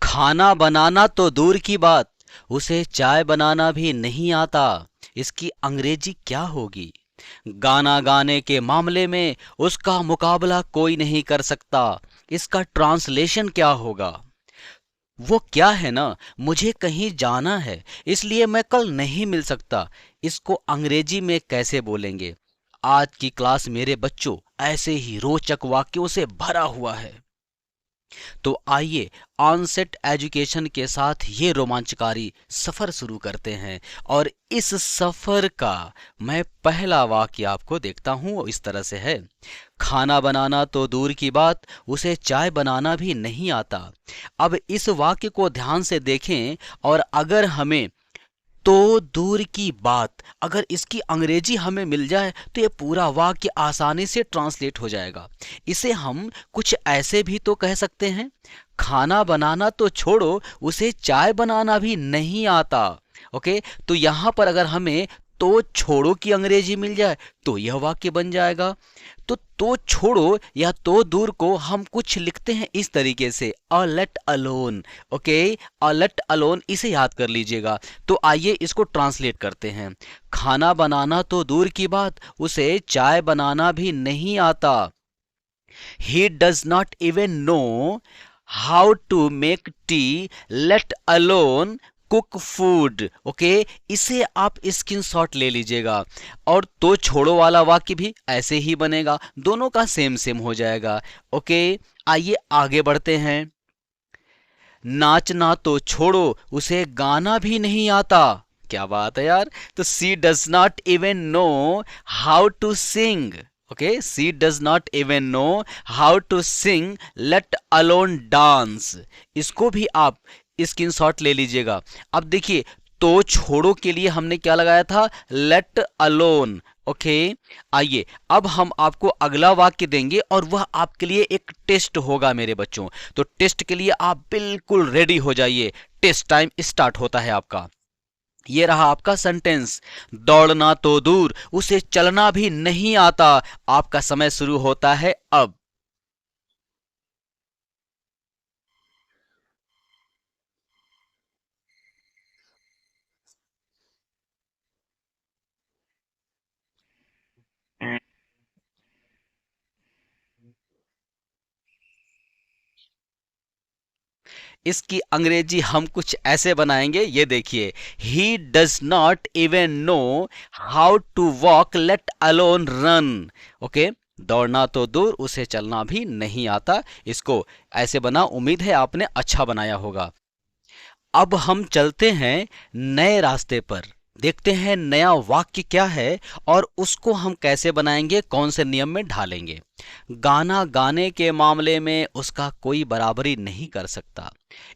खाना बनाना तो दूर की बात, उसे चाय बनाना भी नहीं आता। इसकी अंग्रेजी क्या होगी? गाना गाने के मामले में उसका मुकाबला कोई नहीं कर सकता। इसका ट्रांसलेशन क्या होगा? वो क्या है ना, मुझे कहीं जाना है इसलिए मैं कल नहीं मिल सकता। इसको अंग्रेजी में कैसे बोलेंगे? आज की क्लास मेरे बच्चों ऐसे ही रोचक वाक्यों से भरा हुआ है। तो आइए ऑनसेट एजुकेशन के साथ ये रोमांचकारी सफर शुरू करते हैं। और इस सफर का मैं पहला वाक्य आपको देखता हूं, वो इस तरह से है। खाना बनाना तो दूर की बात, उसे चाय बनाना भी नहीं आता। अब इस वाक्य को ध्यान से देखें और अगर हमें तो दूर की बात, अगर इसकी अंग्रेजी हमें मिल जाए तो ये पूरा वाक्य आसानी से ट्रांसलेट हो जाएगा। इसे हम कुछ ऐसे भी तो कह सकते हैं, खाना बनाना तो छोड़ो, उसे चाय बनाना भी नहीं आता। ओके, तो यहां पर अगर हमें तो छोड़ो की अंग्रेजी मिल जाए तो यह वाक्य बन जाएगा। तो छोड़ो या तो दूर को हम कुछ लिखते हैं इस तरीके से, a let alone. Okay, a let alone, इसे याद कर लीजिएगा। तो आइए इसको ट्रांसलेट करते हैं। खाना बनाना तो दूर की बात, उसे चाय बनाना भी नहीं आता। He does not even know how to make tea, let alone cook food. Okay, इसे आप स्क्रीनशॉट ले लीजिएगा। और तो छोड़ो वाला वाक्य भी ऐसे ही बनेगा, दोनों का सेम सेम हो जाएगा। ओके, आइए आगे बढ़ते हैं। नाचना तो छोड़ो, उसे गाना भी नहीं आता। क्या बात है यार। तो she does not even know how to sing. Okay, she does not even know how to sing, let alone dance. इसको भी आप स्क्रीनशॉट ले लीजिएगा। अब देखिए, तो छोड़ो के लिए हमने क्या लगाया था? Let alone. ओके, आइए अब हम आपको अगला वाक्य देंगे और वह आपके लिए एक टेस्ट होगा मेरे बच्चों। तो टेस्ट के लिए आप बिल्कुल रेडी हो जाइए। टेस्ट टाइम स्टार्ट होता है आपका। ये रहा आपका सेंटेंस। दौड़ना तो दूर, उसे चलना भी नहीं आता। आपका समय शुरू होता है अब। इसकी अंग्रेजी हम कुछ ऐसे बनाएंगे, ये देखिए। He does not even know how to walk, let alone run. Okay, दौड़ना तो दूर, उसे चलना भी नहीं आता। इसको ऐसे बना, उम्मीद है आपने अच्छा बनाया होगा। अब हम चलते हैं नए रास्ते पर, देखते हैं नया वाक्य क्या है और उसको हम कैसे बनाएंगे, कौन से नियम में ढालेंगे। गाना गाने के मामले में उसका कोई बराबरी नहीं कर सकता।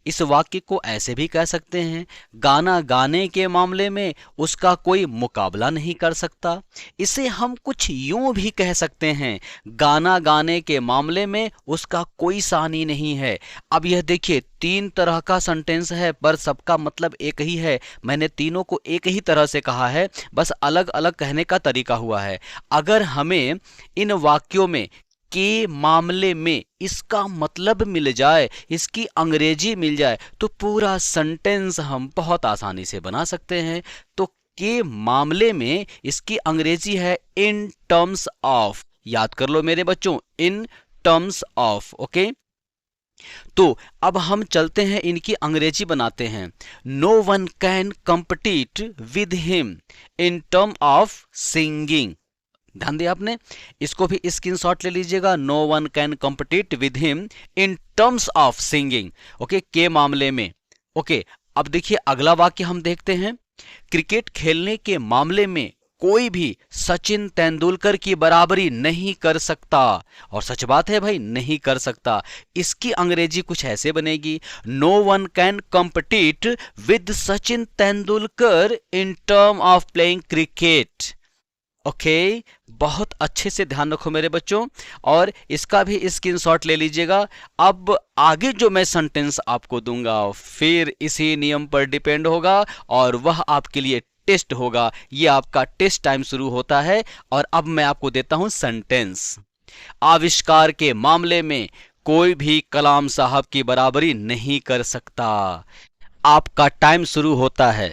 इस वाक्य को ऐसे भी कह सकते हैं, गाना गाने के मामले में उसका कोई मुकाबला नहीं कर सकता। इसे हम कुछ यूं भी कह सकते हैं, गाना गाने के मामले में उसका कोई सानी नहीं है। अब यह देखिए, तीन तरह का सेंटेंस है पर सबका मतलब एक ही है। मैंने तीनों को एक ही तरह से कहा है, बस अलग अलग कहने का तरीका हुआ है। अगर हमें इन वाक्यों में के मामले में इसका मतलब मिल जाए, इसकी अंग्रेजी मिल जाए, तो पूरा सेंटेंस हम बहुत आसानी से बना सकते हैं। तो के मामले में इसकी अंग्रेजी है इन टर्म्स ऑफ। याद कर लो मेरे बच्चों, इन टर्म्स ऑफ। ओके, तो अब हम चलते हैं, इनकी अंग्रेजी बनाते हैं। No one can compete with him in term of singing. ध्यान दिया आपने, इसको भी स्क्रीनशॉट ले लीजिएगा। No one can compete with him in terms of singing. Okay, के मामले में। ओके, अब देखिए अगला वाक्य हम देखते हैं। क्रिकेट खेलने के मामले में कोई भी सचिन तेंदुलकर की बराबरी नहीं कर सकता। और सच बात है भाई, नहीं कर सकता। इसकी अंग्रेजी कुछ ऐसे बनेगी, no one can compete with Sachin Tendulkar in term of playing cricket. Okay, बहुत अच्छे से ध्यान रखो मेरे बच्चों और इसका भी स्क्रीनशॉट ले लीजिएगा। अब आगे जो मैं सेंटेंस आपको दूंगा फिर इसी नियम पर डिपेंड होगा और वह आपके लिए टेस्ट होगा। ये आपका टेस्ट टाइम शुरू होता है और अब मैं आपको देता हूं सेंटेंस। आविष्कार के मामले में कोई भी कलाम साहब की बराबरी नहीं कर सकता। आपका टाइम शुरू होता है।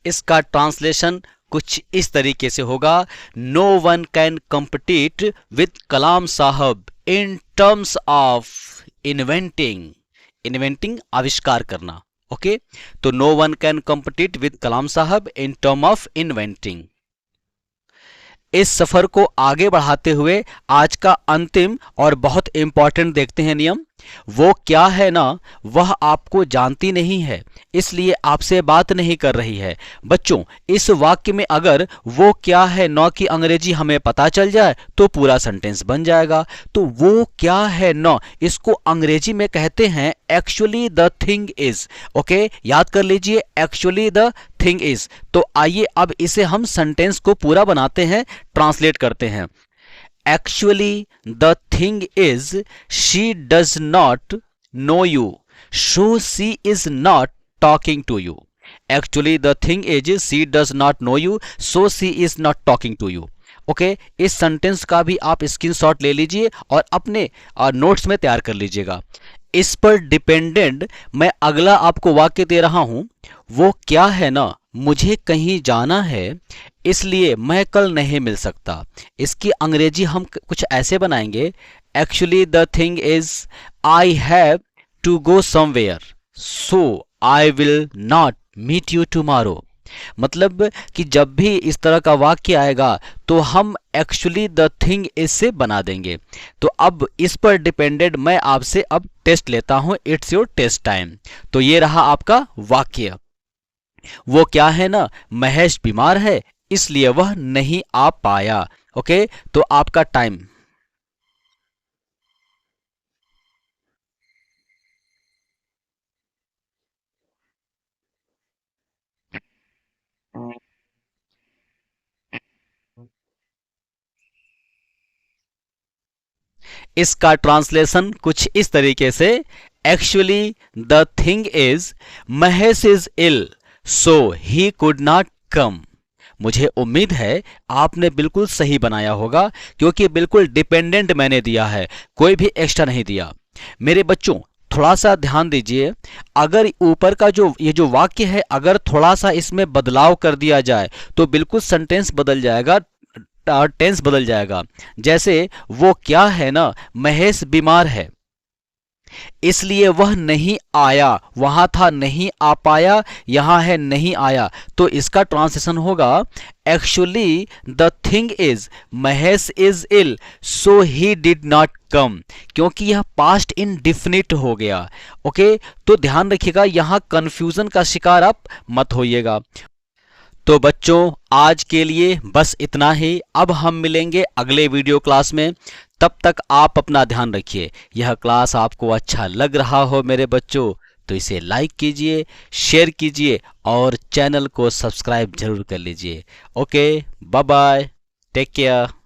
इसका ट्रांसलेशन कुछ इस तरीके से होगा, no one can compete with Kalam sahab in terms of inventing. Inventing आविष्कार करना। ओके, तो no one can compete with Kalam sahab in term of inventing. इस सफर को आगे बढ़ाते हुए आज का अंतिम और बहुत इंपॉर्टेंट देखते हैं नियम। वो क्या है ना, वह आपको जानती नहीं है, इसलिए आपसे बात नहीं कर रही है। बच्चों, इस वाक्य में अगर वो क्या है ना की अंग्रेजी हमें पता चल जाए तो पूरा सेंटेंस बन जाएगा। तो वो क्या है ना, इसको अंग्रेजी में कहते हैं actually the thing is. Okay, याद कर लीजिए, एक्चुअली द थिंग इज। तो आइए अब इसे हम सेंटेंस को पूरा बनाते हैं, ट्रांसलेट करते हैं। Actually, the thing is, she does not know you, so she is not talking to you. Actually, the thing is, she does not know you, so she is not talking to you. Okay, इस sentence का भी आप screenshot ले लीजिए और अपने notes में तैयार कर लीजिएगा। इस पर डिपेंडेंट मैं अगला आपको वाक्य दे रहा हूं। वो क्या है ना, मुझे कहीं जाना है, इसलिए मैं कल नहीं मिल सकता। इसकी अंग्रेजी हम कुछ ऐसे बनाएंगे, actually the thing is I have to go somewhere, so I will not meet you tomorrow. मतलब कि जब भी इस तरह का वाक्य आएगा तो हम एक्चुअली द थिंग इज से बना देंगे। तो अब इस पर डिपेंडेंट मैं आपसे अब टेस्ट लेता हूं, इट्स योर टेस्ट टाइम। तो ये रहा आपका वाक्य। वो क्या है ना, महेश बीमार है, इसलिए वह नहीं आ पाया। ओके, तो आपका टाइम। इसका ट्रांसलेशन कुछ इस तरीके से, actually the thing is Mahesh is ill, so he could not come. मुझे उम्मीद है आपने बिल्कुल सही बनाया होगा, क्योंकि बिल्कुल डिपेंडेंट मैंने दिया है, कोई भी एक्स्ट्रा नहीं दिया। मेरे बच्चों, थोड़ा सा ध्यान दीजिए, अगर ऊपर का जो ये जो वाक्य है, अगर थोड़ा सा इसमें बदलाव कर दिया जाए तो बिल्कुल सेंटेंस बदल जाएगा, टेंस बदल जाएगा। जैसे वो क्या है ना, महेश बीमार है, इसलिए वह नहीं आया। वहां था नहीं आ पाया, यहां है नहीं आया। तो इसका ट्रांसलेशन होगा, actually the thing is Mahesh is ill, so he did not come. क्योंकि यह पास्ट इंडिफिनिट हो गया। ओके, तो ध्यान रखिएगा, यहां कंफ्यूजन का शिकार आप मत होइएगा। तो बच्चों, आज के लिए बस इतना ही। अब हम मिलेंगे अगले वीडियो क्लास में। तब तक आप अपना ध्यान रखिए। यह क्लास आपको अच्छा लग रहा हो मेरे बच्चों, तो इसे लाइक कीजिए, शेयर कीजिए और चैनल को सब्सक्राइब जरूर कर लीजिए। Okay, bye bye, take care.